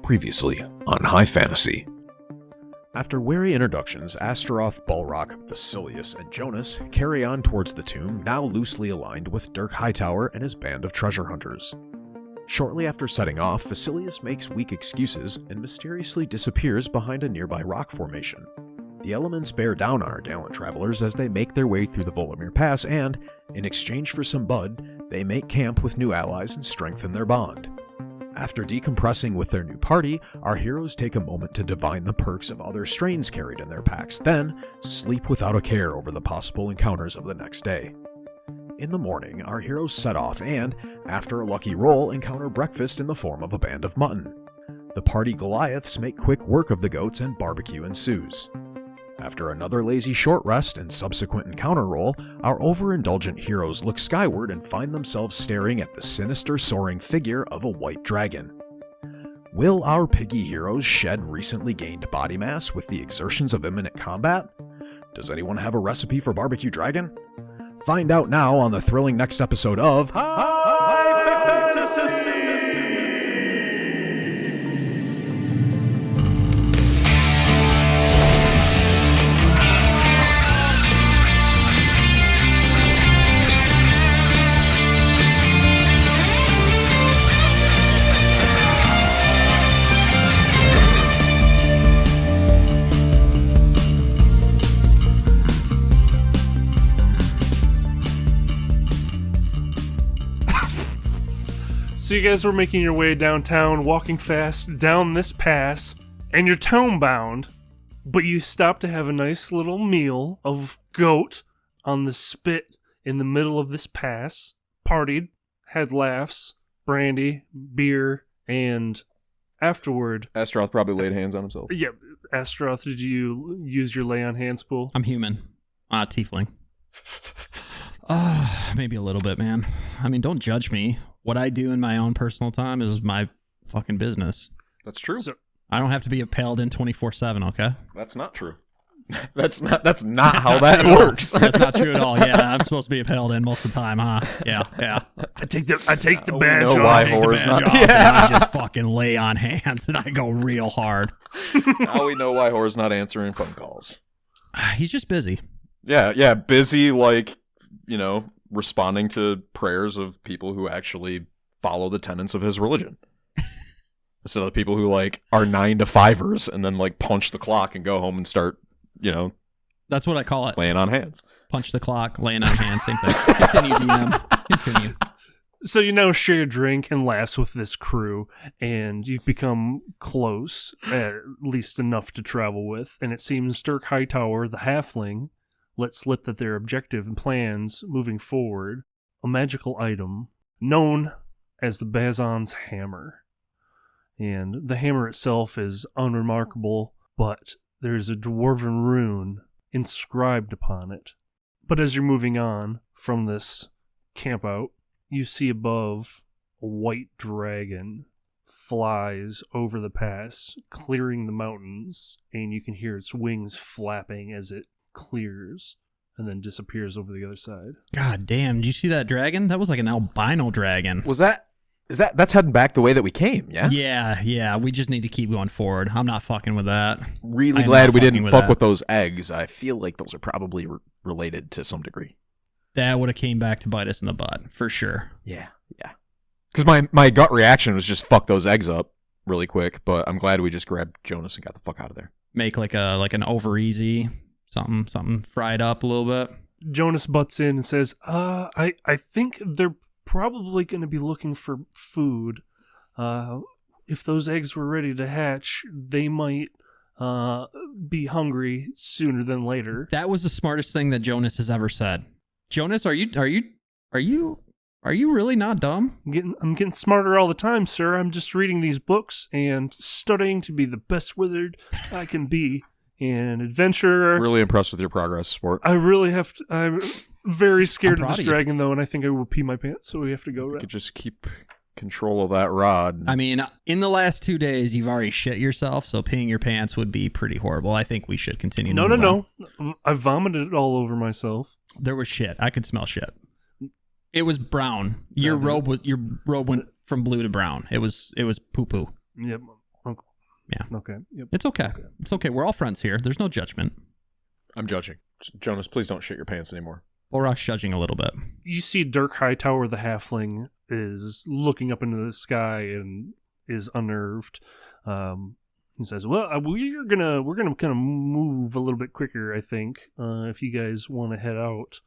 Previously on High Fantasy. After wary introductions, Astaroth, Ballraq, Vasilius, and Jonas carry on towards the tomb, now loosely aligned with Dirk Hightower and his band of treasure hunters. Shortly after setting off, Vasilius makes weak excuses and mysteriously disappears behind a nearby rock formation. The elements bear down on our gallant travelers as they make their way through the Volomeir Pass and, in exchange for some bud, they make camp with new allies and strengthen their bond. After decompressing with their new party, our heroes take a moment to divine the perks of other strains carried in their packs, then sleep without a care over the possible encounters of the next day. In the morning, our heroes set off and, after a lucky roll, encounter breakfast in the form of a band of mutton. The party Goliaths make quick work of the goats and barbecue ensues. After another lazy short rest and subsequent encounter roll, our overindulgent heroes look skyward and find themselves staring at the sinister soaring figure of a white dragon. Will our piggy heroes shed recently gained body mass with the exertions of imminent combat? Does anyone have a recipe for barbecue dragon? Find out now on the thrilling next episode of High Fantasy! So you guys were making your way downtown, walking fast down this pass, and you're town-bound, but you stop to have a nice little meal of goat on the spit in the middle of this pass, partied, had laughs, brandy, beer, and afterward... Astaroth probably laid hands on himself. Yeah, Astaroth, did you use your lay on hands pool? I'm human. Tiefling. Maybe a little bit, man. I mean, don't judge me. What I do in my own personal time is my fucking business. That's true. So, I don't have to be a paled-in 24/7, okay? That's not true. That's not how that works. That's not true at all. Yeah, I'm supposed to be a paled-in most of the time, huh? Yeah. I take the badge know off. why I take the whore's badge not- off and I just fucking lay on hands and I go real hard. Now we know why Whore's not answering phone calls. He's just busy. Yeah, busy, like, responding to prayers of people who actually follow the tenets of his religion. Instead of the people who, like, are 9 to 5ers and then, like, punch the clock and go home and start, That's what I call it. laying on hands. Punch the clock, laying on hands, same thing. Continue, DM. Continue. So you now share a drink and laughs with this crew, and you've become close, at least enough to travel with, and it seems Dirk Hightower, the halfling, let slip that their objective and plans moving forward, a magical item known as the Bazon's Hammer. And the hammer itself is unremarkable, but there's a dwarven rune inscribed upon it. But as you're moving on from this campout, you see above a white dragon flies over the pass, clearing the mountains, and you can hear its wings flapping as it clears and then disappears over the other side. God damn, did you see that dragon? That was like an albino dragon. That's heading back the way that we came, yeah? Yeah, we just need to keep going forward. I'm not fucking with that. Really I am glad not we fucking didn't with fuck that. with those eggs. I feel like those are probably related to some degree. That would have came back to bite us in the butt, for sure. Yeah. Because my gut reaction was just fuck those eggs up really quick, but I'm glad we just grabbed Jonas and got the fuck out of there. Make like an over easy, something fried up a little bit. Jonas butts in and says, I think they're probably going to be looking for food. If those eggs were ready to hatch, they might be hungry sooner than later. That was the smartest thing that Jonas has ever said. Jonas, are you really not dumb? I'm getting smarter all the time, sir. I'm just reading these books and studying to be the best wizard I can be. An adventurer. Really impressed with your progress, sport. I really have to. I'm very scared I'm of proud this of you. dragon, though, and I think I will pee my pants, so we have to go. You Right? could just keep control of that rod. I mean, in the last 2 days, you've already shit yourself, so peeing your pants would be pretty horrible. I think we should continue. No. I vomited all over myself. There was shit. I could smell shit. It was brown. Your robe went from blue to brown. It was poo poo. Yep. Okay. Yep. It's okay. It's okay. We're all friends here. There's no judgment. I'm judging. Jonas, please don't shit your pants anymore. Ballraq's judging a little bit. You see Dirk Hightower, the halfling, is looking up into the sky and is unnerved. He says, "Well, we're gonna kind of move a little bit quicker, I think, if you guys want to head out,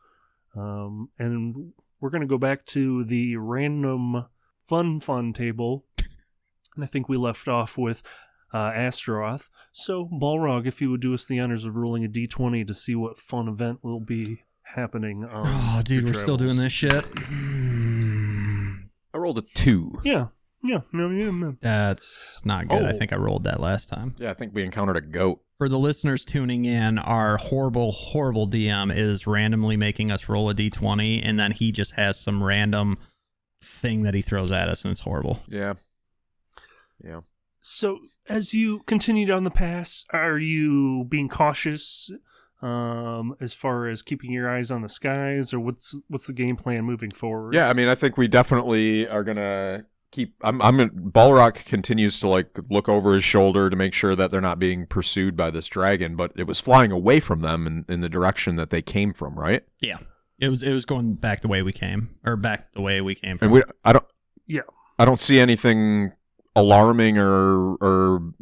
and we're gonna go back to the random fun table, and I think we left off with Astaroth. So, Ballraq, if you would do us the honors of rolling a d20 to see what fun event will be happening. Oh, dude, we're still doing this shit. I rolled a 2. Yeah. That's not good. I Oh. think I rolled that last time. Yeah, I think we encountered a goat. For the listeners tuning in, our horrible DM is randomly making us roll a d20, and then he just has some random thing that he throws at us, and it's horrible. Yeah. So, as you continue down the pass, are you being cautious as far as keeping your eyes on the skies, or what's the game plan moving forward? Yeah, I mean, I think we definitely are gonna keep. Ballraq continues to like look over his shoulder to make sure that they're not being pursued by this dragon, but it was flying away from them in the direction that they came from, right? Yeah. It was going back the way we came from. And Yeah. I don't see anything alarming or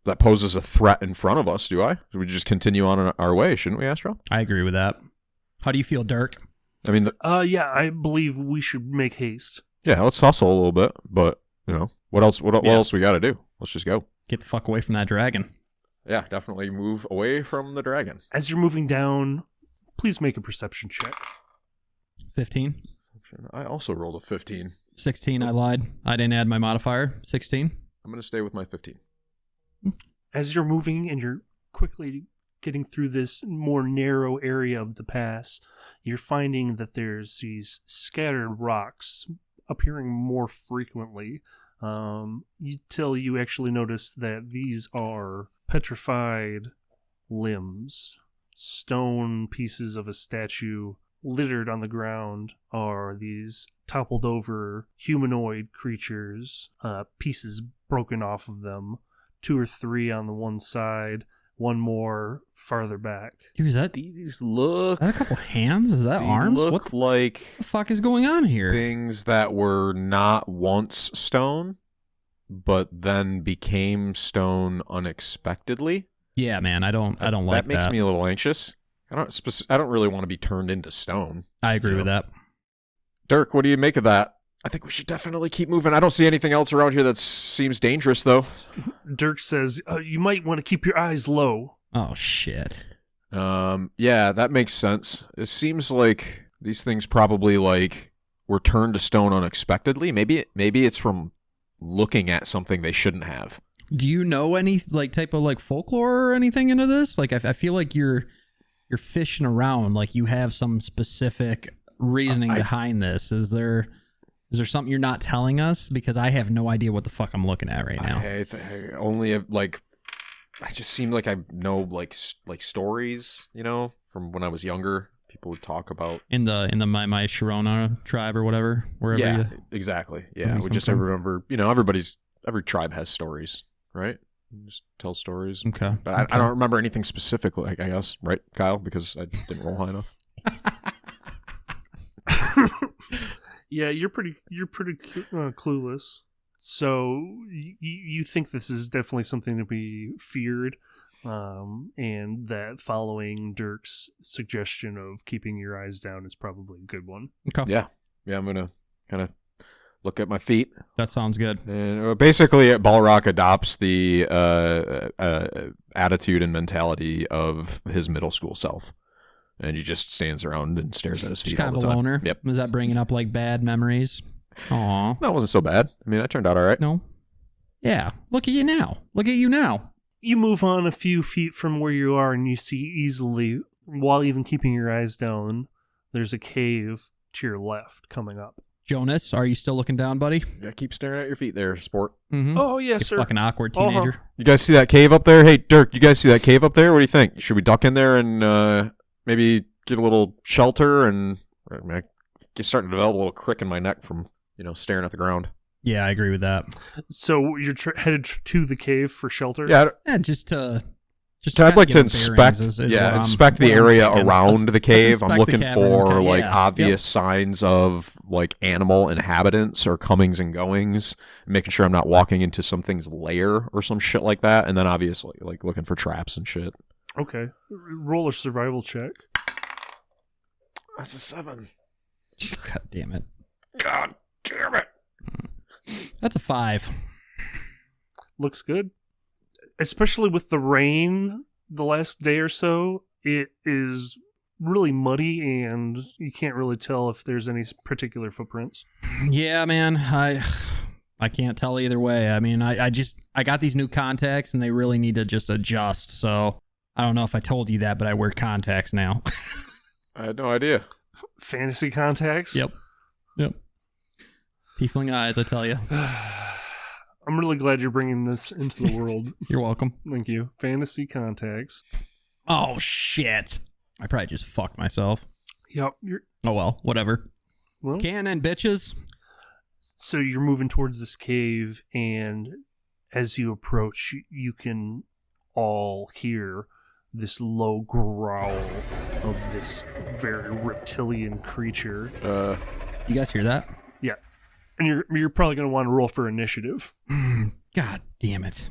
that poses a threat in front of us, do I? We just continue on our way, shouldn't we, Astro? I agree with that. How do you feel, Dirk? I mean, Yeah, I believe we should make haste. yeah, let's hustle a little bit, but what else? What else we got to do? Let's just go. Get the fuck away from that dragon. Yeah, definitely move away from the dragon. As you're moving down, please make a perception check. 15. I also rolled a 15. 16, I lied. I didn't add my modifier. 16. I'm going to stay with my 15. As you're moving and you're quickly getting through this more narrow area of the pass, you're finding that there's these scattered rocks appearing more frequently, till you actually notice that these are petrified limbs, stone pieces of a statue. Littered on the ground are these toppled over humanoid creatures, pieces broken off of them, 2 or 3 on the one side, one more farther back. Dude, is that These look... a couple hands? Is that they arms? look What like the fuck is going on here? things that were not once stone, but then became stone unexpectedly. Yeah, man, I don't like that. That makes me a little anxious. I don't really want to be turned into stone. I agree with that. Dirk, what do you make of that? I think we should definitely keep moving. I don't see anything else around here that seems dangerous, though. Dirk says, you might want to keep your eyes low. Oh, shit. Yeah, that makes sense. It seems like these things probably were turned to stone unexpectedly. Maybe it's from looking at something they shouldn't have. Do you know any type of folklore or anything into this? I feel like you're fishing around, like you have some specific reasoning behind this. Is there something you're not telling us? Because I have no idea what the fuck I'm looking at right now. I only have, I just seem like I know stories, from when I was younger. People would talk about in the my Sharona tribe or whatever, wherever. Yeah, you, exactly. where Yeah, you we come just from. remember, every tribe has stories, right? Just tell stories. Okay. But okay. I don't remember anything specifically, I guess, right, Kyle? Because I didn't roll high enough. Yeah, you're pretty clueless. So you think this is definitely something to be feared, and that following Dirk's suggestion of keeping your eyes down is probably a good one. Okay. Yeah, I'm gonna kind of look at my feet. That sounds good. And basically, Ballraq adopts the attitude and mentality of his middle school self. And he just stands around and stares at his feet Just kind all of the a time. loner. Yep. Is that bringing up bad memories? Aw. No, it wasn't so bad. I mean, I turned out all right. No. Yeah. Look at you now. Look at you now. You move on a few feet from where you are, and you see easily, while even keeping your eyes down, there's a cave to your left coming up. Jonas, are you still looking down, buddy? Yeah, keep staring at your feet there, sport. Mm-hmm. Oh, yes, You sir. fucking awkward teenager. You guys see that cave up there? Hey, Dirk, you guys see that cave up there? What do you think? Should we duck in there and maybe get a little shelter? And I'm starting to develop a little crick in my neck from staring at the ground. Yeah, I agree with that. So you're headed to the cave for shelter? Yeah, just I'd like to get inspect, bearings is what inspect the what I'm area thinking. around Let's- the cave. let's I'm inspect the looking cavern. for Okay, like yeah. obvious signs of like animal inhabitants or comings and goings, making sure I'm not walking into something's lair or some shit like that, and then obviously like looking for traps and shit. Okay. Roll a survival check. That's a 7. God damn it. God damn it. That's a 5. Looks good. Especially with the rain the last day or so, it is really muddy and you can't really tell if there's any particular footprints. Yeah, man. I can't tell either way. I mean, I got these new contacts and they really need to just adjust. So I don't know if I told you that, but I wear contacts now. I had no idea. Fantasy contacts? Yep. Tiefling eyes, I tell you. I'm really glad you're bringing this into the world. You're welcome. Thank you. Fantasy contacts. Oh, shit. I probably just fucked myself. Yep. Oh, well, whatever. Well, Cannon, bitches. so you're moving towards this cave, and as you approach, you can all hear this low growl of this very reptilian creature. You guys hear that? Yeah. And you're probably going to want to roll for initiative. God damn it.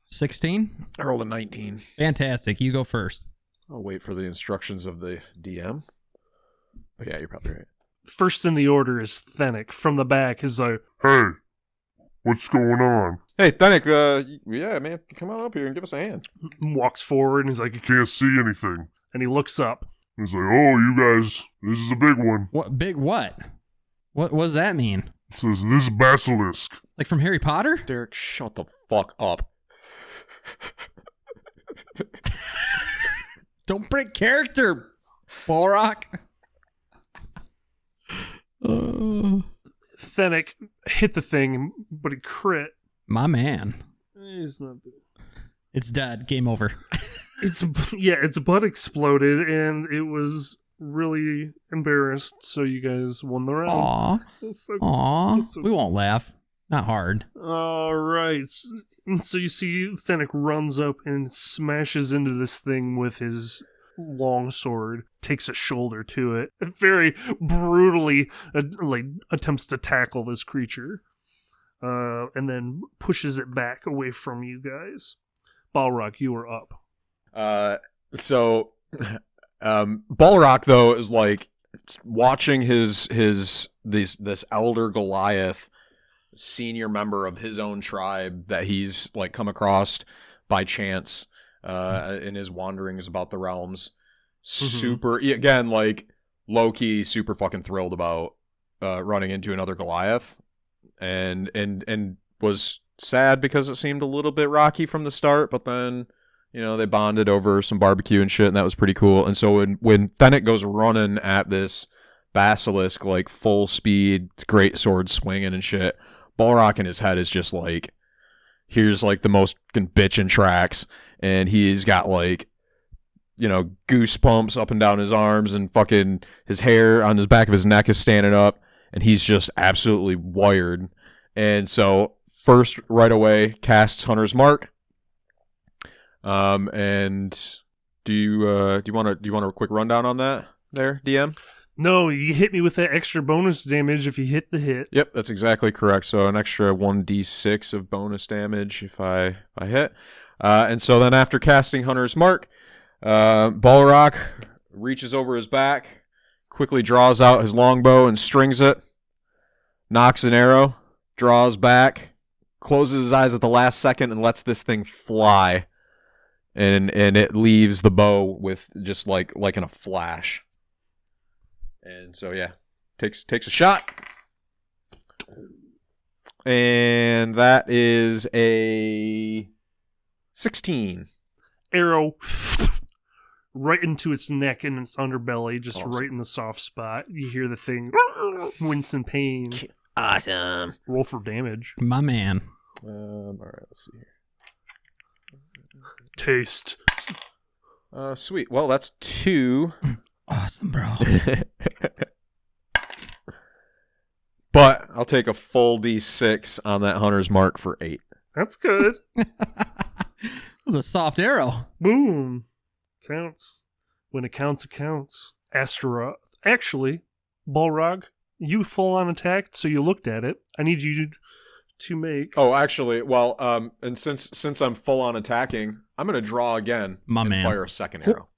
16? I rolled a 19. Fantastic. You go first. I'll wait for the instructions of the DM. But yeah, you're probably right. First in the order is Thenic. From the back is like, Hey, what's going on? Hey, Thenic, yeah, man, come on up here and give us a hand. walks forward and he's like, Can't see anything. and he looks up. He's like, oh, you guys, this is a big one. What? Big what? What does that mean? It says, this is Basilisk. Like from Harry Potter? Derek, shut the fuck up. Don't break character, Ballraq. Thenic hit the thing, but he crit. My man. He's not. It's dead. Game over. Its butt exploded, and it was really embarrassed. So you guys won the round. Aw. That's so- Aw. that's so- We won't laugh. Not hard. All right. So you see Thenic runs up and smashes into this thing with his long sword, takes a shoulder to it, and very brutally attempts to tackle this creature, and then pushes it back away from you guys. Ballraq, you are up. Ballraq though is like watching this elder Goliath, senior member of his own tribe that he's like come across by chance in his wanderings about the realms. Super again, like low-key super fucking thrilled about running into another Goliath, and was sad because it seemed a little bit rocky from the start, but then they bonded over some barbecue and shit, and that was pretty cool. And so when Thenic goes running at this Basilisk, like full speed, great sword swinging and shit, Ballraq in his head is just like, here's like the most fucking bitchin' tracks, and he's got like, goosebumps up and down his arms, and fucking his hair on his back of his neck is standing up, and he's just absolutely wired. And so first, right away, casts Hunter's Mark. And do you want a quick rundown on that there, DM? No, you hit me with that extra bonus damage if you hit the hit. Yep, that's exactly correct. So an extra 1d6 of bonus damage if I hit. And so then after casting Hunter's Mark, Ballraq reaches over his back, quickly draws out his longbow and strings it, nocks an arrow, draws back, closes his eyes at the last second, and lets this thing fly. And it leaves the bow with just like in a flash. And so yeah, takes a shot. And that is a 16. Arrow right into its neck and its underbelly, just Awesome. right in the soft spot. You hear the thing wince in pain. Awesome. Roll for damage. My man. All right, let's see here. Taste. Sweet. Well, that's 2. Awesome, bro. But I'll take a full D6 on that hunter's mark for 8. That's good. It was a soft arrow. Boom. Counts. When it counts, it counts. Astaroth. Actually, Ballraq, you full on attacked, so you looked at it. I need you to make... Oh, actually, well, and since I'm full on attacking, I'm going to draw again and fire a second arrow.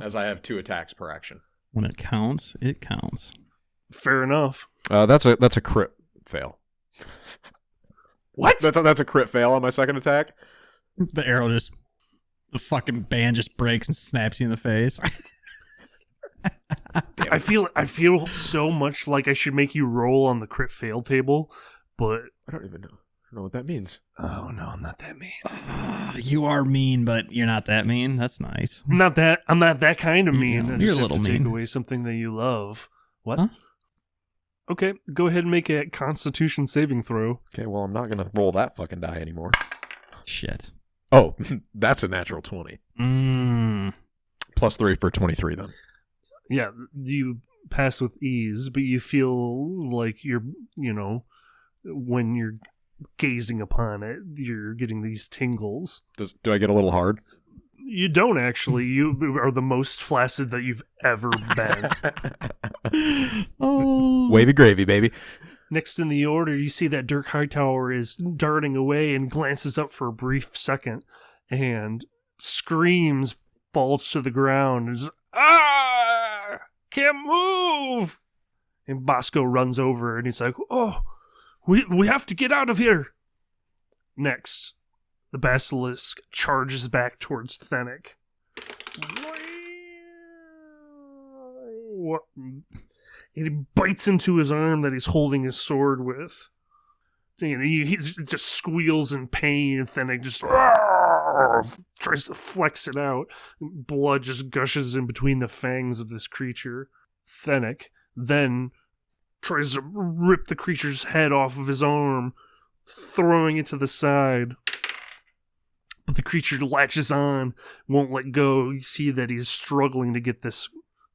As I have 2 attacks per action. When it counts, it counts. Fair enough. That's a crit fail. What? That's a crit fail on my second attack. The arrow just... The fucking band just breaks and snaps you in the face. I feel so much like I should make you roll on the crit fail table, but... I don't even know what that means. Oh, no, I'm not that mean. You are mean, but you're not that mean. That's nice. I'm not that kind of mean. Yeah, I you're just a have little to take mean. away something that you love. What? Huh? Okay, go ahead and make a Constitution saving throw. Okay, well, I'm not going to roll that fucking die anymore. Shit. Oh, that's a natural 20. Plus 3 for 23, then. Yeah, you pass with ease, but you feel like you're, when you're gazing upon it, you're getting these tingles. Do I get a little hard? You don't actually. You are the most flaccid that you've ever been. Oh. Wavy gravy, baby. Next in the order, you see that Dirk Hightower is darting away and glances up for a brief second and screams, falls to the ground, and just, can't move! And Bosco runs over and he's like, oh, we have to get out of here. Next, the Basilisk charges back towards Fennec. He bites into his arm that he's holding his sword with. He just squeals in pain, and Fennec just tries to flex it out. Blood just gushes in between the fangs of this creature. Fennec then tries to rip the creature's head off of his arm, throwing it to the side. But the creature latches on, won't let go. You see that he's struggling to get this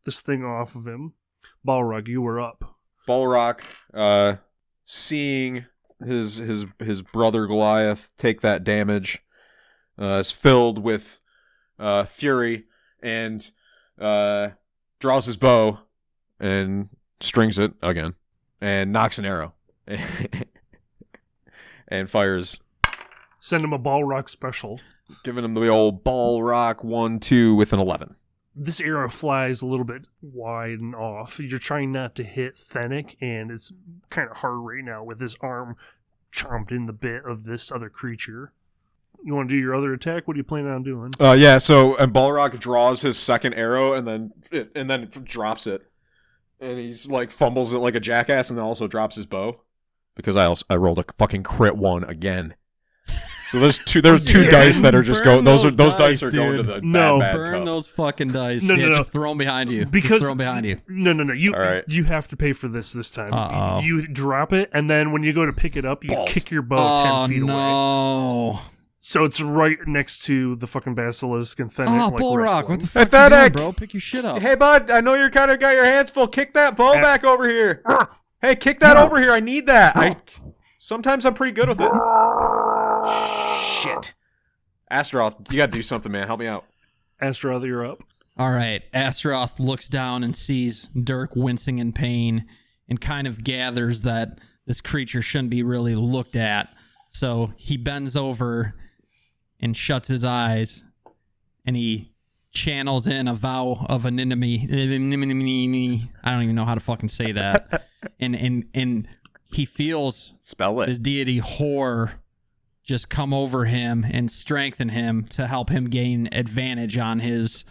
thing off of him. Ballraq, you were up. Ballraq, seeing his brother Goliath take that damage, is filled with fury and draws his bow and strings it again and knocks an arrow and fires. Send him a Ballraq special. Giving him the old Ballraq 1-2 with an 11. This arrow flies a little bit wide and off. You're trying not to hit Fennec, and it's kind of hard right now with his arm chomped in the bit of this other creature. You want to do your other attack? What are you planning on doing? Yeah. So and Ballraq draws his second arrow and then drops it, and he's like fumbles it like a jackass, and then also drops his bow because I rolled a fucking crit 1 again. So there's two dice that are just going. Those dice are going to the bad burn cup. those fucking dice. No. Just throw them behind you. Because just throw them behind you. No. All right. You have to pay for this time. Uh-oh. You drop it, and then when you go to pick it up, you kick your bow 10 feet away. No. So it's right next to the fucking Basilisk and Fennec. Oh, like Ballraq, wrestling. what the fuck Hey, you doing, Fennec! bro? Pick your shit up. Hey, bud, I know you're kind of got your hands full. Kick that bow back over here. Hey, kick that over here. I need that. Sometimes I'm pretty good with it. Shit. Astaroth, you gotta do something, man. Help me out. Astaroth, you're up. All right. Astaroth looks down and sees Dirk wincing in pain and kind of gathers that this creature shouldn't be really looked at. So he bends over and shuts his eyes, and he channels in a vow of anonymity. I don't even know how to fucking say that. and he feels Spell it. his deity horror just come over him and strengthen him to help him gain advantage on his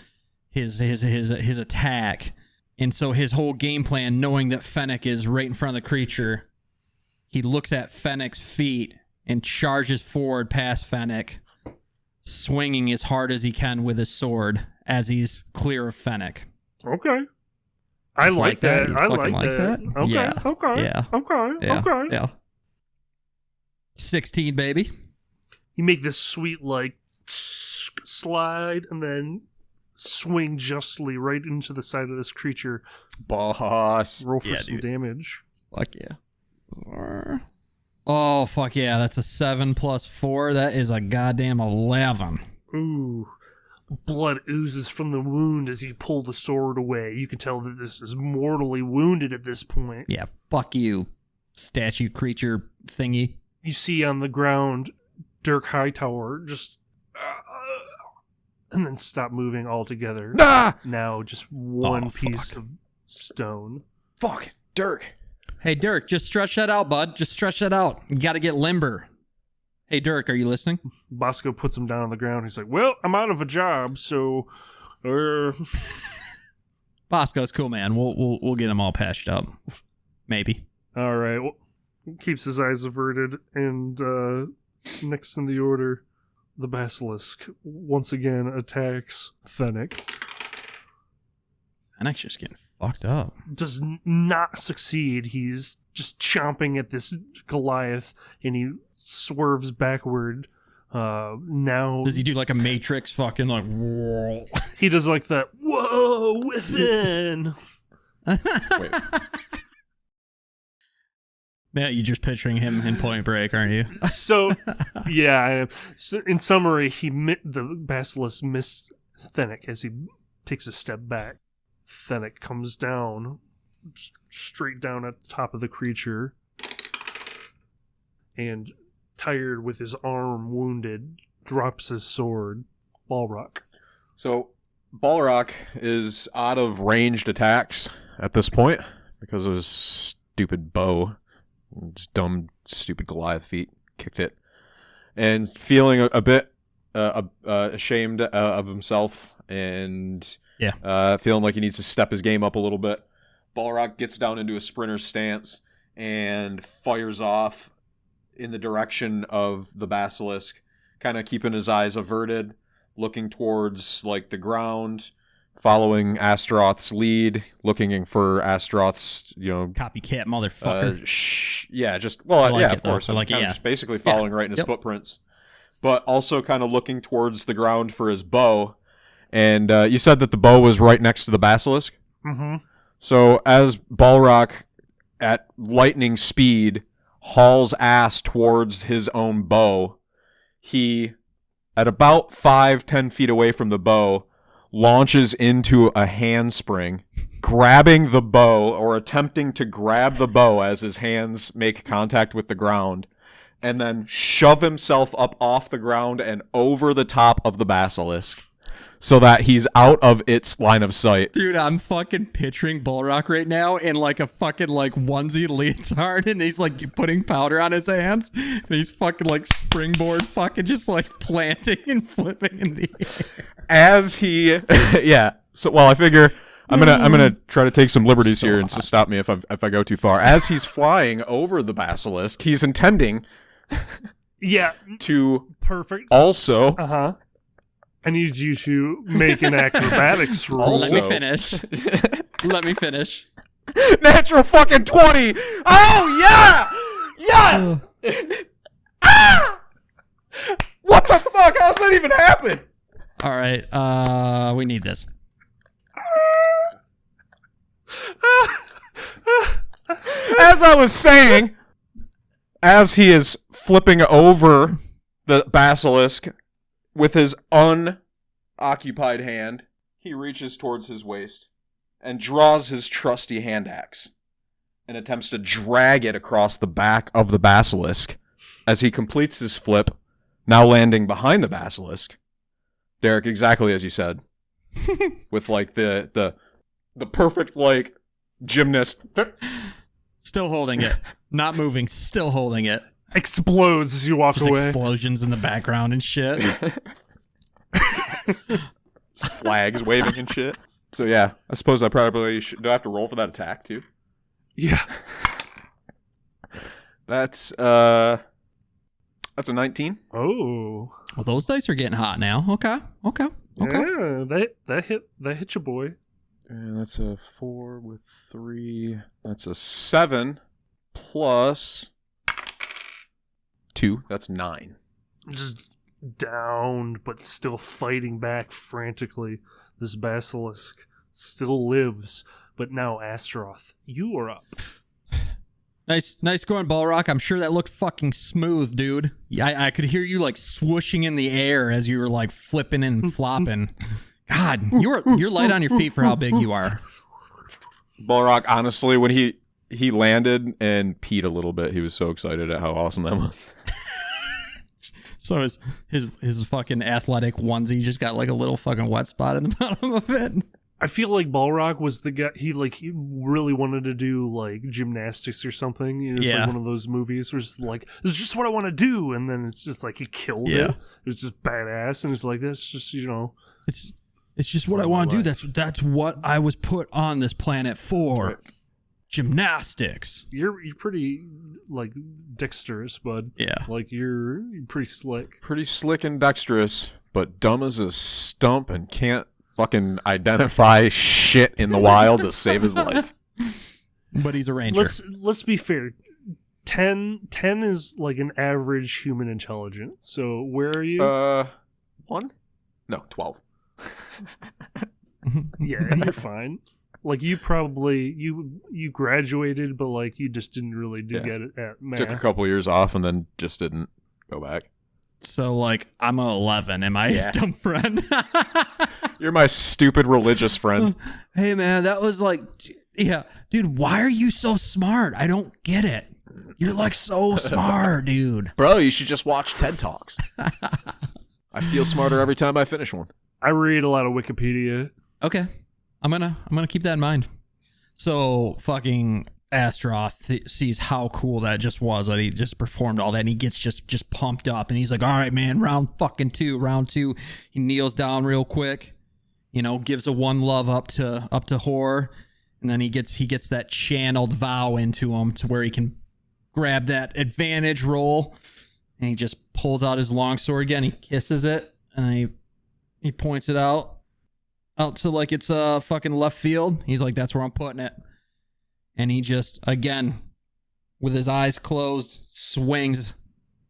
attack. And so his whole game plan, knowing that Fennec is right in front of the creature, he looks at Fennec's feet and charges forward past Fennec, swinging as hard as he can with his sword as he's clear of Fennec. Okay. I Just like that. You I fucking like that. Okay. Yeah. Okay. Yeah. Okay. Yeah. Okay. Yeah. 16, baby. You make this sweet, like, slide and then swing justly right into the side of this creature. Boss. Roll for Yeah, some dude. damage. Fuck yeah. Oh, fuck yeah. That's a 7 plus 4. That is a goddamn 11. Ooh. Blood oozes from the wound as you pull the sword away. You can tell that this is mortally wounded at this point. Yeah, fuck you, statue creature thingy. You see on the ground Dirk Hightower just... and then stop moving altogether. Nah! Now just one fuck. piece of stone. Fuck, Dirk. Hey, Dirk, just stretch that out, bud. Just stretch that out. You gotta get limber. Hey, Dirk, are you listening? Bosco puts him down on the ground. He's like, well, I'm out of a job, so... Bosco's cool, man. We'll get him all patched up. Maybe. All right. Well, keeps his eyes averted, and next in the order, the Basilisk once again attacks Fennec. Fennec's just getting fucked up. Does not succeed. He's just chomping at this Goliath, and he swerves backward. Now Does he do like a Matrix fucking like whoa? he does like that whoa within. Wait. Yeah, you're just picturing him in Point Break, aren't you? So yeah, I am. So, in summary, the Basilisk missed Fennec as he takes a step back. Fennec comes down, straight down at the top of the creature, and tired with his arm wounded, drops his sword. Ballraq. So, Ballraq is out of ranged attacks at this point because of his stupid bow. Just dumb, stupid Goliath feet kicked it. And feeling a bit ashamed of himself and feeling like he needs to step his game up a little bit, Ballraq gets down into a sprinter's stance and fires off in the direction of the Basilisk, kind of keeping his eyes averted, looking towards like the ground, following Astaroth's lead, looking for Astaroth's, Copycat motherfucker. Of course. I like it, just basically following right in his footprints, but also kind of looking towards the ground for his bow. And you said that the bow was right next to the Basilisk. Mm-hmm. So as Ballraq, at lightning speed, hauls ass towards his own bow, he, at about 5-10 feet away from the bow, launches into a handspring, grabbing the bow, or attempting to grab the bow as his hands make contact with the ground, and then shove himself up off the ground and over the top of the Basilisk, so that he's out of its line of sight. Dude, I'm fucking picturing Ballraq right now in like a fucking like onesie leotard, and he's like putting powder on his hands, and he's fucking like springboard fucking just like planting and flipping in the air. As he, I figure I'm gonna try to take some liberties here and so stop me if I go too far. As he's flying over the Basilisk, he's intending, to perfect. Also, I need you to make an acrobatics roll. Also, Let me finish. Natural fucking 20. Oh yeah, yes. What the fuck? How's that even happen? All right, we need this. As I was saying, as he is flipping over the Basilisk with his unoccupied hand, he reaches towards his waist and draws his trusty hand axe and attempts to drag it across the back of the Basilisk. As he completes his flip, now landing behind the Basilisk, Derek, exactly as you said, with like the perfect like gymnast, Still holding it, not moving, still holding it. Explodes as you walk Just away. explosions in the background and shit. flags waving and shit. So yeah, I suppose I probably should. Do I have to roll for that attack too? Yeah. That's a 19. Oh. Well, those dice are getting hot now. Okay. Yeah, that hit you, boy. And that's a 4 with 3. That's a 7 plus 2. That's 9. Just downed, but still fighting back frantically. This Basilisk still lives, but now Astaroth, you are up. Nice going, Ballraq. I'm sure that looked fucking smooth, dude. I could hear you like swooshing in the air as you were like flipping and flopping. God, you're light on your feet for how big you are. Ballraq, honestly, when he landed and peed a little bit, he was so excited at how awesome that was. So his fucking athletic onesie just got like a little fucking wet spot in the bottom of it. I feel like Ballraq was the guy. He really wanted to do like gymnastics or something. It's like one of those movies where it's like, this is just what I want to do, and then it's just like he killed it. It was just badass, and it's like, that's just it's just what I want to do. That's what I was put on this planet for. Right. Gymnastics. You're pretty like dexterous, bud. Yeah, like you're pretty slick. Pretty slick and dexterous, but dumb as a stump and can't fucking identify shit in the wild to save his life. But he's a ranger. Let's be fair. 10 is like an average human intelligence. So where are you? 1? No, 12. Yeah, you're fine. Like you probably you graduated, but like you just didn't really get it at math. Took a couple years off and then just didn't go back. So like I'm a 11. Am I his dumb friend? You're my stupid religious friend. Hey man, that was like, dude. Why are you so smart? I don't get it. You're like so smart, dude. Bro, you should just watch TED Talks. I feel smarter every time I finish one. I read a lot of Wikipedia. Okay. I'm gonna keep that in mind. So fucking Astaroth sees how cool that just was, that he just performed all that, and he gets just pumped up, and he's like, all right, man, round two. He kneels down real quick, gives a one love up to horror, and then he gets that channeled vow into him to where he can grab that advantage roll, and he just pulls out his longsword again. He kisses it, and he points it out to like it's fucking left field. He's like, that's where I'm putting it. And he just, again, with his eyes closed, swings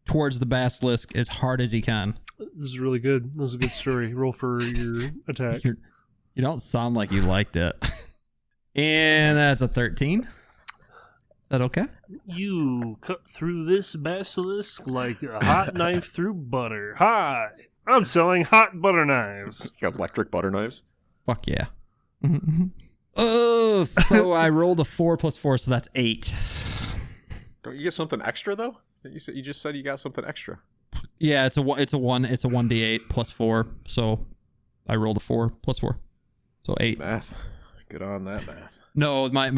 towards the basilisk as hard as he can. This is really good. This is a good story. Roll for your attack. You don't sound like you liked it. And that's a 13. Is that okay? You cut through this basilisk like a hot knife through butter. Hi, I'm selling hot butter knives. You got electric butter knives? Fuck yeah. Oh, so I rolled a 4 plus 4, so that's 8. Don't you get something extra though? You just said you got something extra. Yeah, it's a 1d8 plus 4. So I rolled a 4 plus 4, so 8. Math, good on that math. No, my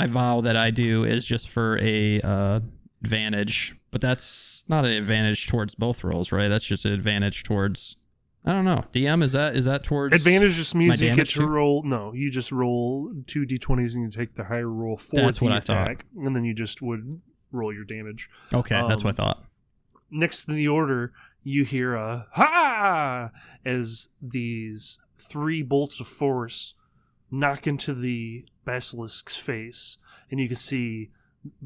vow that I do is just for a advantage, but that's not an advantage towards both rolls, right? That's just an advantage towards. I don't know. DM, is that towards advantage? Just means you get to roll. No, you just roll 2 d20s and you take the higher roll for the attack, and then you just would roll your damage. Okay, that's what I thought. Next in the order, you hear a ha as these 3 bolts of force knock into the basilisk's face, and you can see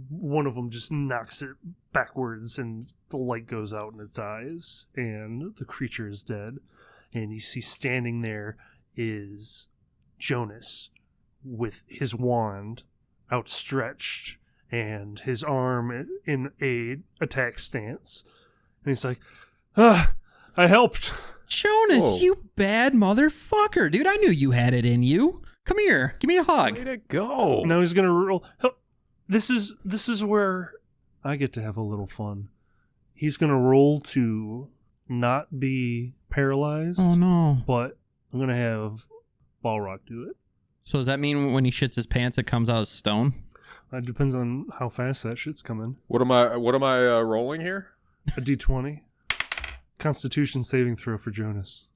one of them just knocks it backwards, and the light goes out in its eyes, and the creature is dead. And you see standing there is Jonas with his wand outstretched and his arm in a attack stance. And he's like, I helped. Jonas, whoa. You bad motherfucker. Dude, I knew you had it in you. Come here. Give me a hug. Way to go. Now he's going to roll. This is where I get to have a little fun. He's going to roll to not be paralyzed. Oh, no. But I'm going to have Ballraq do it. So does that mean when he shits his pants, it comes out as stone? It depends on how fast that shit's coming. What am I rolling here? A d20. Constitution saving throw for Jonas.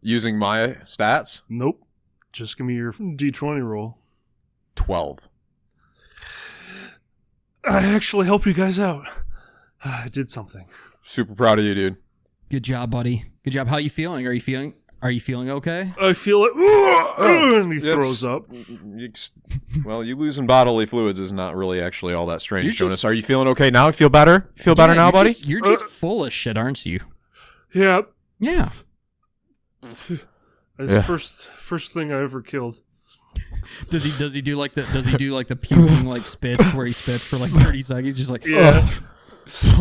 Using my stats? Nope. Just give me your d20 roll. 12. I actually helped you guys out. I did something. Super proud of you, dude. Good job, buddy. Good job. How you feeling? Are you feeling okay? I feel it. And he throws up. You losing bodily fluids is not really actually all that strange, Jonas. Are you feeling okay now? You feel better? You feel better now, buddy? You're just full of shit, aren't you? Yeah. Yeah. That's the first thing I ever killed. Does he do like the puking like spits where he spits for like 30 seconds? Just like Yeah. Just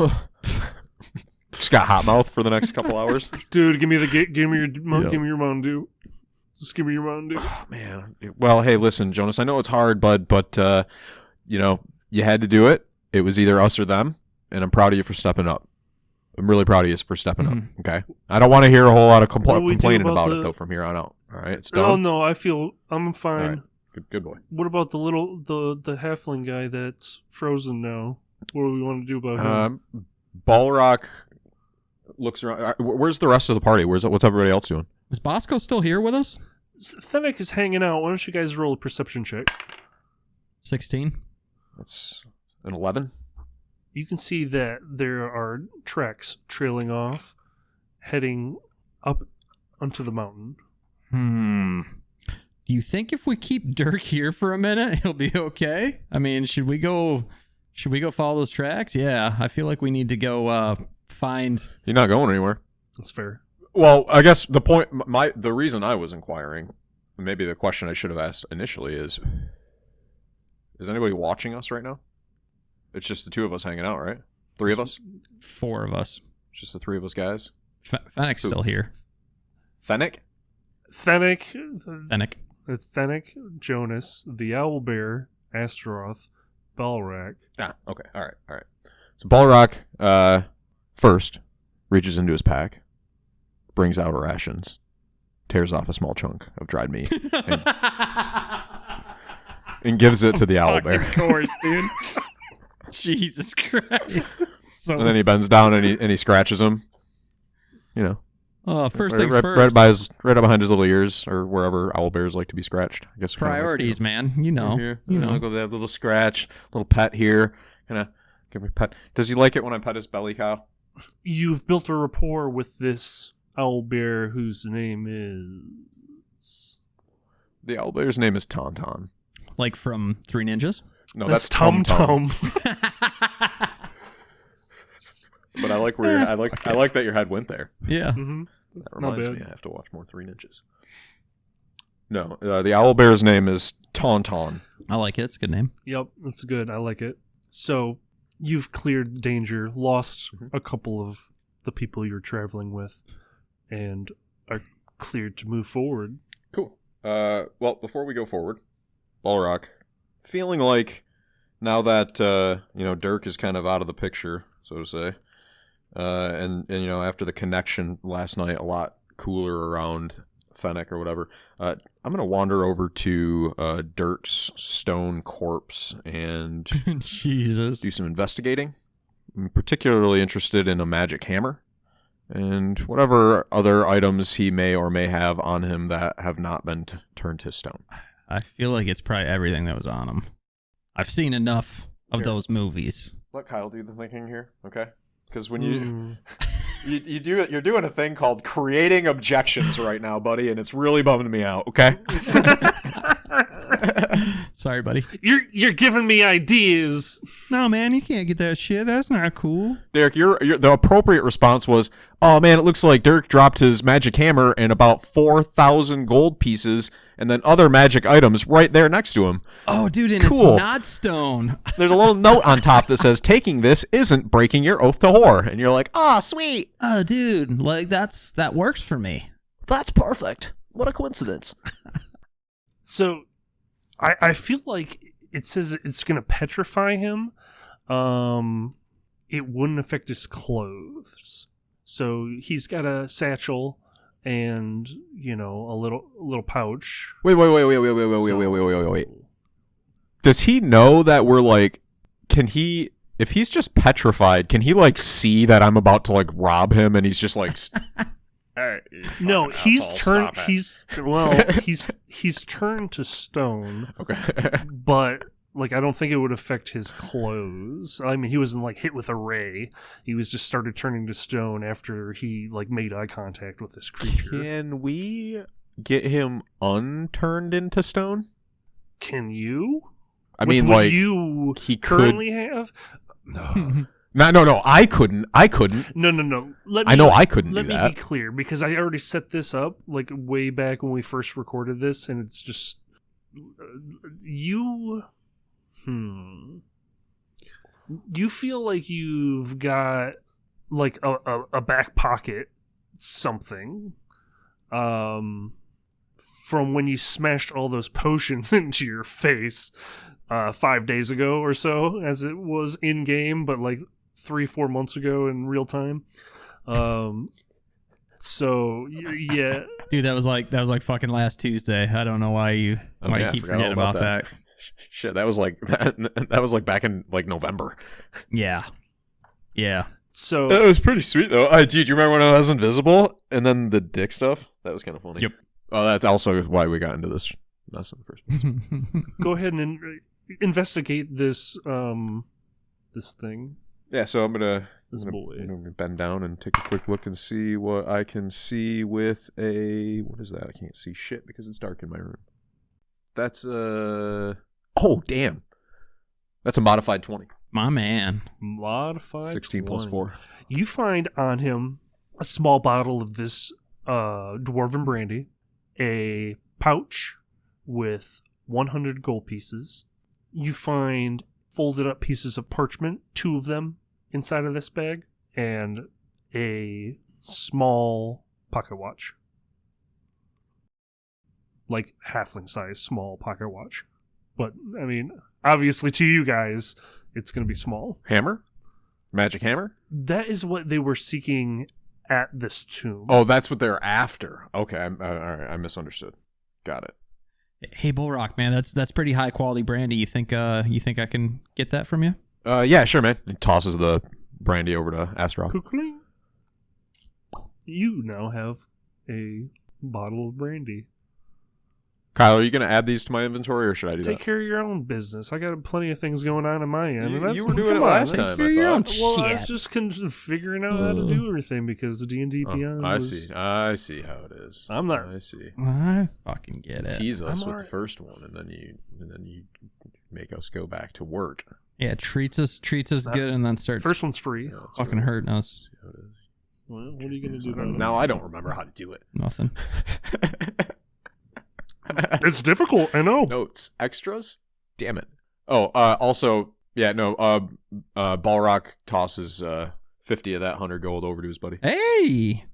got hot mouth for the next couple hours. Dude, give me your Mountain Dew. Just give me your Mountain Dew. Oh, man. Well, hey, listen, Jonas, I know it's hard, bud, but you had to do it. It was either us or them, and I'm proud of you for stepping up. I'm really proud of you for stepping up. Okay, I don't want to hear a whole lot of complaining about it though from here on out. All right, it's done. Oh no, I'm fine. All right. Good boy. What about the halfling guy that's frozen now? What do we want to do about him? Ballraq looks around. Where's the rest of the party? What's everybody else doing? Is Bosco still here with us? Fennec is hanging out. Why don't you guys roll a perception check? 16. That's an 11. You can see that there are tracks trailing off, heading up onto the mountain. Do you think if we keep Dirk here for a minute, he'll be okay? I mean, should we go follow those tracks? Yeah, I feel like we need to go find. You're not going anywhere. That's fair. Well, I guess the reason I was inquiring, maybe the question I should have asked initially is anybody watching us right now? It's just the two of us hanging out, right? 3 of us? 4 of us. It's just the 3 of us guys? Fennec's still here. Fennec? Fennec, Fennec. Jonas, the Owlbear, Astaroth, Ballraq. Okay. All right. So Ballraq first reaches into his pack, brings out rations, tears off a small chunk of dried meat, and gives it to the Owlbear. Of course, dude. Jesus Christ. And then he bends down and he scratches him. First things right, first. right behind his little ears, or wherever owlbears like to be scratched. I guess Priorities, man. You know. Go that little scratch, little pet here. Give me a pet. Does he like it when I pet his belly, Kyle? You've built a rapport with this owlbear whose name is... The owlbear's name is Tauntaun. Like from Three Ninjas? No, that's Tum Tum. But I like where I like that your head went there. Yeah. Mm-hmm. That reminds me, I have to watch more 3 Ninjas. No, the owlbear's name is Tauntaun. I like it. It's a good name. Yep, that's good. I like it. So you've cleared danger, lost a couple of the people you're traveling with, and are cleared to move forward. Cool. Well, before we go forward, Ballraq, feeling like now that Dirk is kind of out of the picture, so to say, and after the connection last night, a lot cooler around Fennec or whatever, I'm gonna wander over to Dirk's stone corpse and Jesus, do some investigating. I'm particularly interested in a magic hammer and whatever other items he may or may have on him that have not been turned to stone. I feel like it's probably everything that was on him. I've seen enough of those movies. Let Kyle do the thinking here, okay? Because when you do it, you're doing a thing called creating objections right now, buddy, and it's really bumming me out. Okay. Sorry, buddy. You're giving me ideas. No, man, you can't get that shit. That's not cool. Derek, the appropriate response was, "Oh man, it looks like Dirk dropped his magic hammer and about 4,000 gold pieces, and then other magic items right there next to him." Oh, dude, and cool. It's not stone. There's a little note on top that says, "Taking this isn't breaking your oath to whore," and you're like, "Oh, sweet." Oh, dude, like that works for me. That's perfect. What a coincidence. So, I feel like it says it's going to petrify him. It wouldn't affect his clothes. So he's got a satchel and a little pouch. Wait. Does he know that we're like? Can he? If he's just petrified, can he like see that I'm about to like rob him, and he's just like? No, he's turned. He's turned to stone. Okay, but like I don't think it would affect his clothes. I mean, he wasn't like hit with a ray. He was just started turning to stone after he like made eye contact with this creature. Can we get him unturned into stone? Can you? I mean, what like you he currently have. No. No, I couldn't. No. I know I couldn't do that. Let me be clear, because I already set this up like way back when we first recorded this, and it's just you feel like you've got like a back pocket something from when you smashed all those potions into your face 5 days ago or so, as it was in game, but like 3-4 months ago in real time. So yeah, Dude, that was like fucking last Tuesday. I don't know why you keep forgetting about that. Shit, that was like that was like back in like November. Yeah. so That was pretty sweet though. Dude, do you remember when I was invisible and then the dick stuff? That was kind of funny. Yep. Oh, that's also why we got into this mess in the first place. go ahead and investigate this this thing. Yeah, so I'm gonna bend down and take a quick look and see what I can see with a... What is that? I can't see shit because it's dark in my room. That's a... Oh, damn. That's a modified 20. My man. Modified 16 plus 20. 4. You find on him a small bottle of this dwarven brandy, a pouch with 100 gold pieces. You find folded up pieces of parchment, 2 of them inside of this bag, and a small pocket watch. Like halfling size small pocket watch. But, I mean, obviously to you guys, it's going to be small. Hammer? Magic hammer? That is what they were seeking at this tomb. Oh, that's what they're after. Okay, all right, I misunderstood. Got it. Hey, Ballraq, man, that's pretty high quality brandy. You think I can get that from you? Yeah, sure, man. He tosses the brandy over to Astaroth. Kuckling. You now have a bottle of brandy. Kyle, are you going to add these to my inventory, or should I do Take that? care of your own business. I got plenty of things going on my end. You- and that's, you were doing come it on, last man. time, Take care of your own Well, I was shit. just figuring out how to do everything because the D&D Beyond I was... see. I see how it is. I'm not- I see. I fucking get You it. tease us I'm with alright. the first one, and then you make us go back to work. Yeah, treats us not- good, and then starts First one's free. Yeah, that's fucking right. hurting us. See how it is. Well, what are you going to do about it? Now I don't remember how to do it. Nothing. It's difficult, I know. Notes, extras. Damn it. Oh, also, yeah, no. Ballraq tosses 50 of that 100 gold over to his buddy. Hey.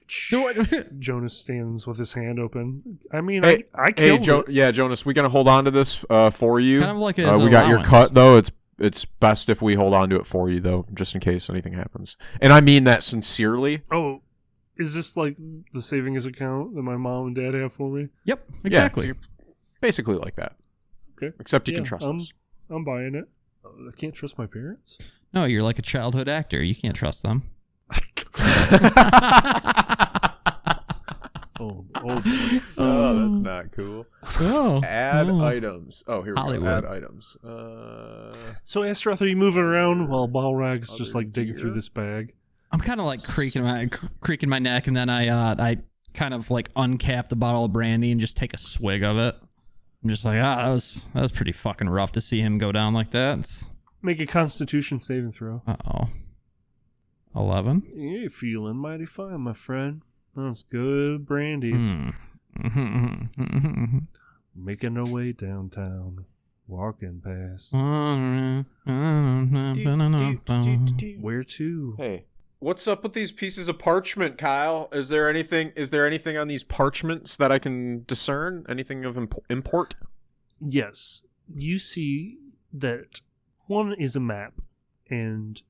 Jonas stands with his hand open. I mean, Hey, I Hey, killed it. yeah, Jonas, we gonna hold on to this for you. Kind of like his we got your allowance. cut though. It's best if we hold on to it for you though, just in case anything happens. And I mean that sincerely. Oh, is this like the savings account that my mom and dad have for me? Yep, exactly. Yeah, basically like that. Okay. Except you can Yeah, trust us. I'm buying it. I can't trust my parents. No, you're like a childhood actor. You can't trust them. Oh, Oh, that's not cool. Oh, Add oh. items. Oh, here we Hollywood. go. Add items. So, Astaroth, are you moving around while Ballraq's just Other like digging through gear? this bag? I'm kind of like creaking my neck, and then I kind of like uncap the bottle of brandy and just take a swig of it. I'm just like, that was pretty fucking rough to see him go down like that. Make a Constitution saving throw. 11. You're feeling mighty fine, my friend. That's good brandy. Making our way downtown, walking past. Where to? Hey, what's up with these pieces of parchment, Kyle? Is there anything on these parchments that I can discern? Anything of import? Yes, you see that one is a map, and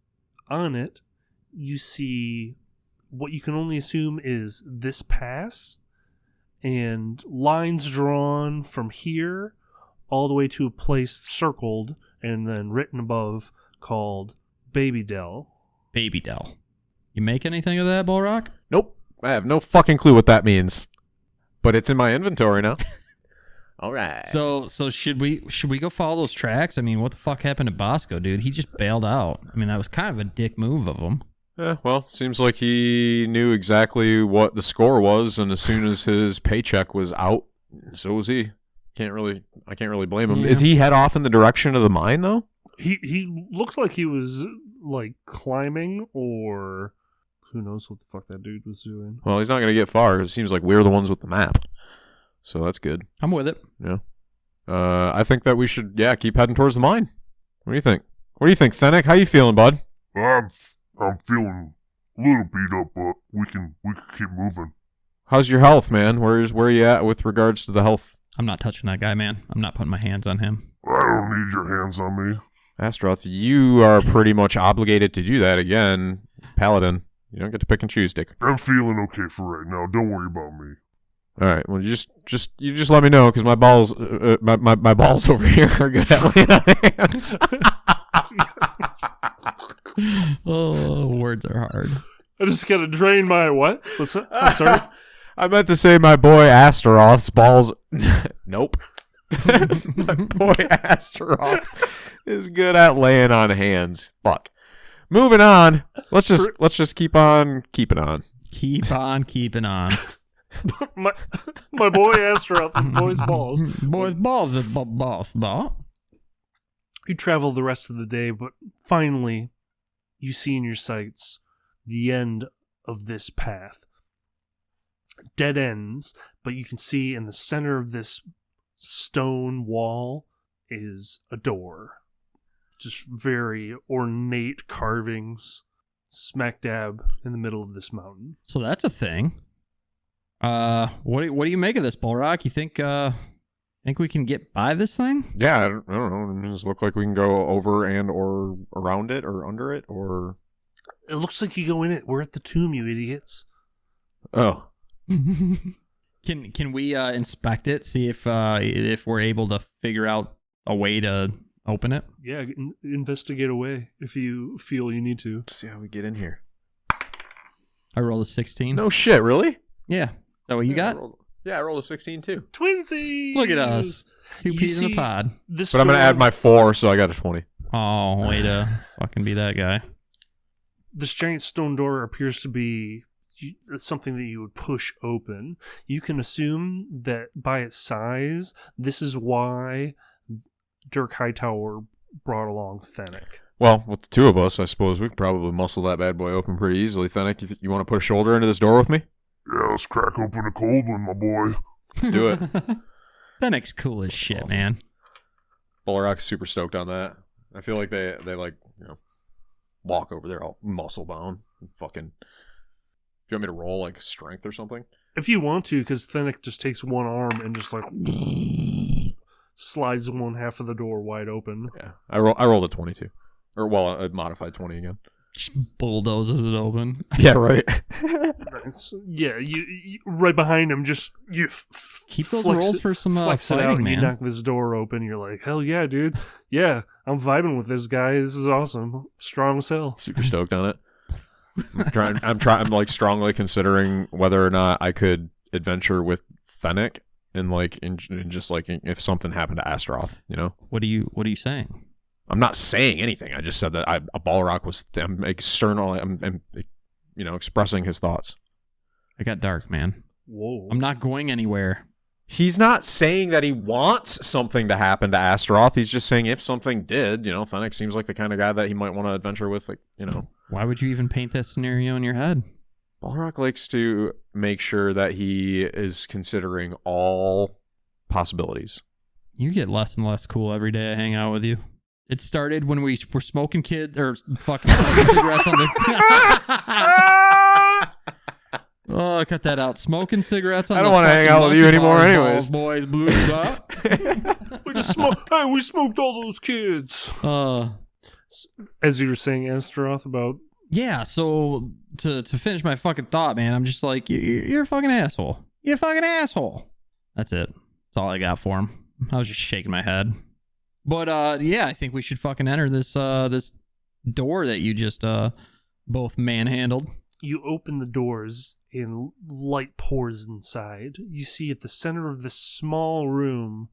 on it you see what you can only assume is this pass, and lines drawn from here all the way to a place circled and then written above called Baby Dell. Baby Dell. You make anything of that, Ballraq? Nope. I have no fucking clue what that means. But it's in my inventory now. All right. So should we go follow those tracks? I mean, what the fuck happened to Bosco, dude? He just bailed out. I mean, that was kind of a dick move of him. Well, seems like he knew exactly what the score was, and as soon as his paycheck was out, so was he. I can't really blame him. Yeah. Did he head off in the direction of the mine, though? He looked like he was like climbing, or who knows what the fuck that dude was doing. Well, he's not going to get far, 'cause it seems like we're the ones with the map. So that's good. I'm with it. Yeah. I think that we should, keep heading towards the mine. What do you think? What do you think, Fennec? How you feeling, bud? I'm feeling a little beat up, but we can keep moving. How's your health, man? Where are you at with regards to the health? I'm not touching that guy, man. I'm not putting my hands on him. I don't need your hands on me. Astaroth, you are pretty much obligated to do that again. Paladin, you don't get to pick and choose, Dick. I'm feeling okay for right now. Don't worry about me. All right. Well, you just let me know because my balls, my balls over here are good at laying on hands. Oh, words are hard. I just gotta drain my what? What's that? I'm sorry. I meant to say my boy Astaroth's balls. Nope. My boy Astaroth is good at laying on hands. Fuck. Moving on. Let's just keep on keeping on. Keep on keeping on. my boy Astaroth, boy's balls. Boys' balls is balls. You travel the rest of the day, but finally, you see in your sights the end of this path. Dead ends, but you can see in the center of this stone wall is a door. Just very ornate carvings, smack dab in the middle of this mountain. So that's a thing. What do you make of this, Ballraq? You think we can get by this thing? Yeah, I don't know. Does it look like we can go over and or around it or under it or? It looks like you go in it. We're at the tomb, you idiots. Oh. Can we inspect it? See if we're able to figure out a way to open it? Yeah, investigate away if you feel you need to. Let's see how we get in here. I rolled a 16. No shit, really? Yeah. Is that what you got? I rolled a 16 too. Twinsies! Look at us. Two peas in a pod. But I'm going to add my 4, so I got a 20. Oh, way to fucking be that guy. This giant stone door appears to be something that you would push open. You can assume that by its size, this is why Dirk Hightower brought along Fennec. Well, with the two of us, I suppose we could probably muscle that bad boy open pretty easily. Fennec, you want to put a shoulder into this door with me? Yeah, let's crack open a cold one, my boy. Let's do it. Fennec's cool as shit, Awesome. man. Ballraq's super stoked on that. I feel like they like, walk over there all muscle bound. Fucking. Do you want me to roll like strength or something? If you want to, because Fennec just takes one arm and just like slides one half of the door wide open. Yeah, I rolled a 22, or a modified 20 again. Just bulldozes it open. Yeah, right. Yeah, you right behind him. Just you Keep those rolls for some flex it fighting, out, and man. you knock this door open. You're like, hell yeah, dude. Yeah, I'm vibing with this guy. This is awesome. Strong as hell. Super stoked on it. I'm like strongly considering whether or not I could adventure with Fennec and like in just like if something happened to Astaroth, What are you saying? I'm not saying anything. I just said that a Ballraq was. I'm external. I'm expressing his thoughts. I got dark, man. Whoa. I'm not going anywhere. He's not saying that he wants something to happen to Astaroth. He's just saying if something did, Fennec seems like the kind of guy that he might want to adventure with, Why would you even paint that scenario in your head? Ballraq likes to make sure that he is considering all possibilities. You get less and less cool every day I hang out with you. It started when we were smoking fucking cigarettes on the... Oh, cut that out. Smoking cigarettes on the... I don't want to hang out with you anymore anyways. Boys, blues up. We smoked all those kids. As you were saying, Astaroth, about... Yeah, so to finish my fucking thought, man, I'm just like, you're a fucking asshole. You're a fucking asshole. That's it. That's all I got for him. I was just shaking my head. But, yeah, I think we should fucking enter this door that you just both manhandled. You open the doors and light pours inside. You see at the center of this small room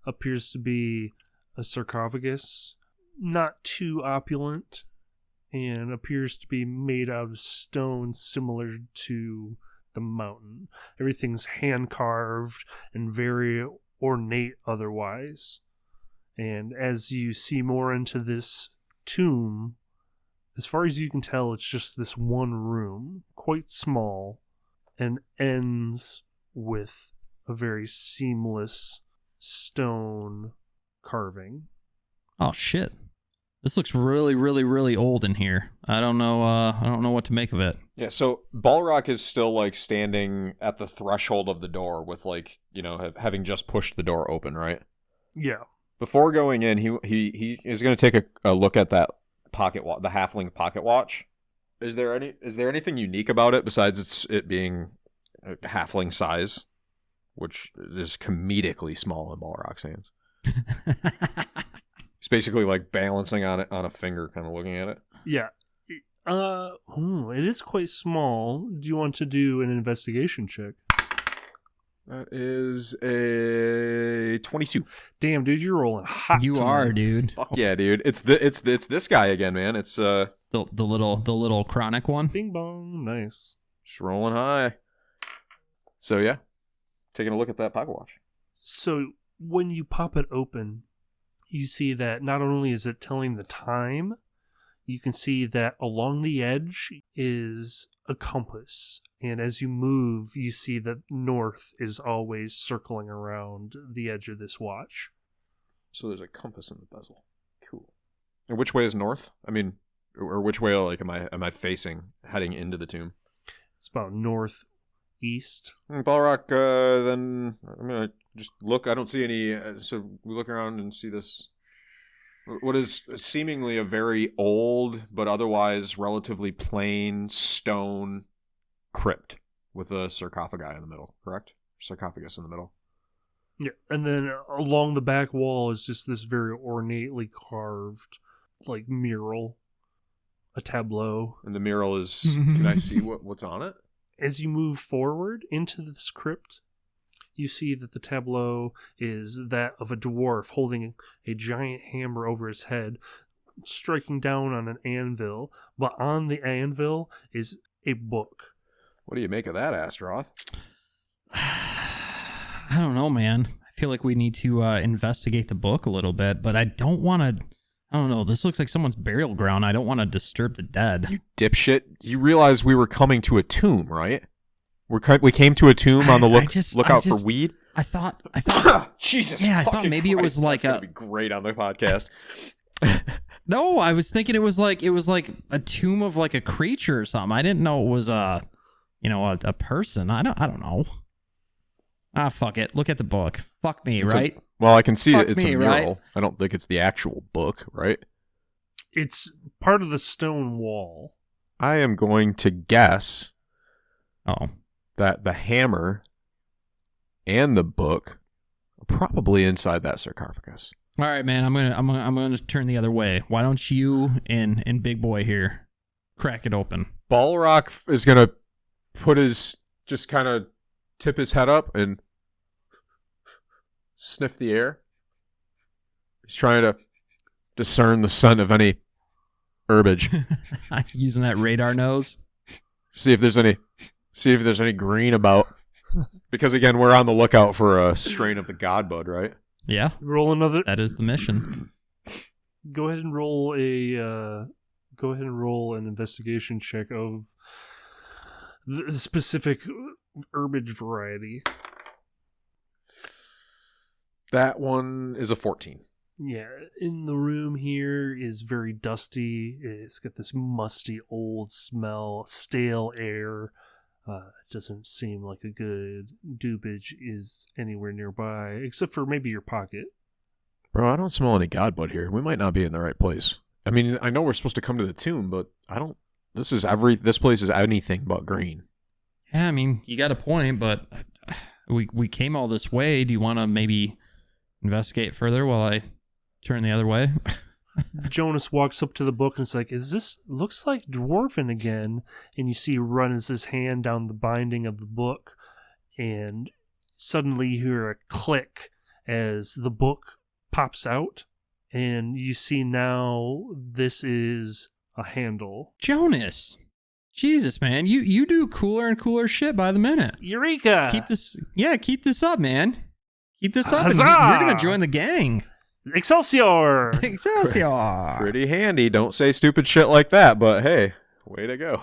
appears to be a sarcophagus, not too opulent, and appears to be made out of stone similar to the mountain. Everything's hand-carved and very ornate otherwise. And as you see more into this tomb, as far as you can tell, it's just this one room, quite small, and ends with a very seamless stone carving. Oh shit! This looks really, really, really old in here. I don't know. I don't know what to make of it. Yeah, so Ballraq is still like standing at the threshold of the door with like, having just pushed the door open, right? Yeah. Before going in, he is going to take a look at that pocket watch, the halfling pocket watch. Is there anything unique about it besides it being a halfling size, which is comedically small in Ballraq's hands? He's basically like balancing on it on a finger, kind of looking at it. Yeah. It is quite small. Do you want to do an investigation check? That is a 22. Damn, dude, you're rolling hot. You tonight. are, dude. Fuck yeah, dude. It's this guy again, man. It's The little chronic one. Bing bong, nice. just rolling high. So yeah, taking a look at that pocket watch. So when you pop it open, you see that not only is it telling the time, you can see that along the edge is a compass. And as you move, you see that north is always circling around the edge of this watch. So there's a compass in the bezel. Cool. And which way is north? I mean, or which way like am I facing, heading into the tomb? It's about northeast. Ballraq, then I'm gonna just look. I don't see any. So we look around and see this. What is seemingly a very old but otherwise relatively plain stone crypt with a sarcophagi in the middle, correct? Sarcophagus in the middle. Yeah, and then along the back wall is just this very ornately carved, like, mural, a tableau. And the mural is. Can I see what's on it? As you move forward into this crypt, you see that the tableau is that of a dwarf holding a giant hammer over his head, striking down on an anvil. But on the anvil is a book. What do you make of that, Astaroth? I don't know, man. I feel like we need to investigate the book a little bit, but I don't want to. I don't know. This looks like someone's burial ground. I don't want to disturb the dead. You dipshit! You realize we were coming to a tomb, right? We came to a tomb on the lookout for weed. I thought. Jesus. Yeah, I thought maybe it was like That's gonna be great on the podcast. No, I was thinking it was like a tomb of like a creature or something. I didn't know it was a person. I don't know. Ah, fuck it. Look at the book. Fuck me, right? Well, I can see Fuck it's me, a mural. right? I don't think it's the actual book, right? It's part of the stone wall. I am going to guess Oh. that the hammer and the book are probably inside that sarcophagus. All right, man. I'm gonna turn the other way. Why don't you and Big Boy here crack it open? Ballraq is gonna just kind of tip his head up and sniff the air. He's trying to discern the scent of any herbage. Using that radar nose. See if there's any green about. Because again, we're on the lookout for a strain of the godbud, right? Yeah, Roll another. that is the mission. Go ahead and roll an investigation check of the specific herbage variety. That one is a 14. Yeah, in the room here is very dusty. It's got this musty old smell, stale air. It doesn't seem like a good dupage is anywhere nearby, except for maybe your pocket. Bro, I don't smell any godbud here. We might not be in the right place. I mean, I know we're supposed to come to the tomb, but I don't. This place is anything but green. Yeah, I mean, you got a point, but we came all this way. Do you want to maybe investigate further while I turn the other way? Jonas walks up to the book and is like, looks like Dwarven again. And you see he runs his hand down the binding of the book, and suddenly you hear a click as the book pops out, and you see now this is a handle. Jonas! Jesus, man. You do cooler and cooler shit by the minute. Eureka! Keep this up, man. Keep this up, Huzzah! and you're gonna join the gang. Excelsior! Excelsior! Pretty handy. Don't say stupid shit like that, but hey, way to go.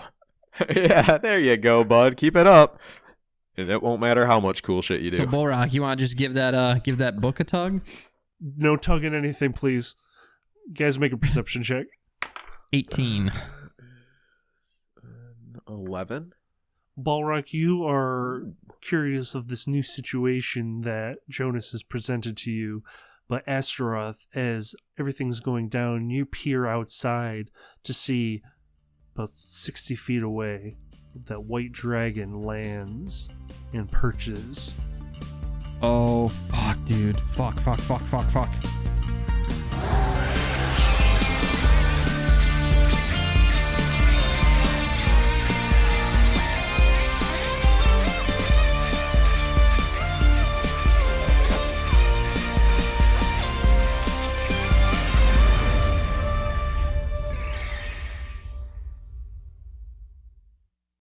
Yeah, there you go, bud. Keep it up. And it won't matter how much cool shit you do. So Ballraq, you want to just give that book a tug? No tugging anything, please. You guys make a perception check. 18. 11? Ballraq, you are curious of this new situation that Jonas has presented to you, but Astaroth, as everything's going down, you peer outside to see about 60 feet away that white dragon lands and perches. Oh, fuck, dude. Fuck.